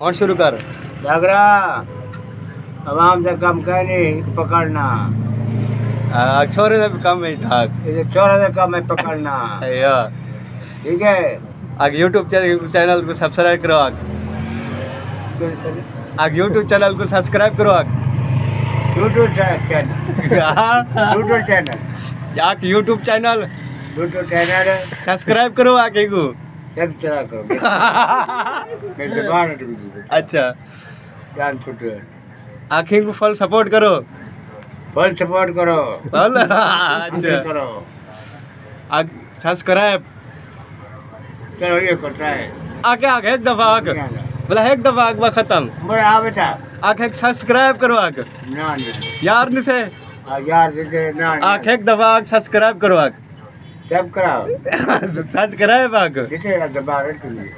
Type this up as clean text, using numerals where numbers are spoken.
और शुरू कर। लग रहा आवाम से कम कहने पकड़ना, छोरे से भी कम है था। इसे छोरा से कम है पकड़ना। या ठीक है। आगे यूट्यूब चैनल को सब्सक्राइब करो। आगे यूट्यूब चैनल को सब्सक्राइब करो। यूट्यूब चैनल आगे यूट्यूब चैनल सब्सक्राइब करो। आगे को सब चला करो। मेरी जबान हट गई। अच्छा जान छूटे। आखिर को फुल सपोर्ट करो। फुल सपोर्ट करो। फुल अच्छा करो। आगे सब्सक्राइब चलो ये करता है। आगे आगे एक दफा आगे बोला एक दफा आगे खत्म। बड़ा आ बेटा आगे सब्सक्राइब करो। आगे ना यार ने से यार दे ना आगे एक दफा आगे सब्सक्राइब करो। आगे सब कराओ। सब्सक्राइब आगे कितने जबान हट गई।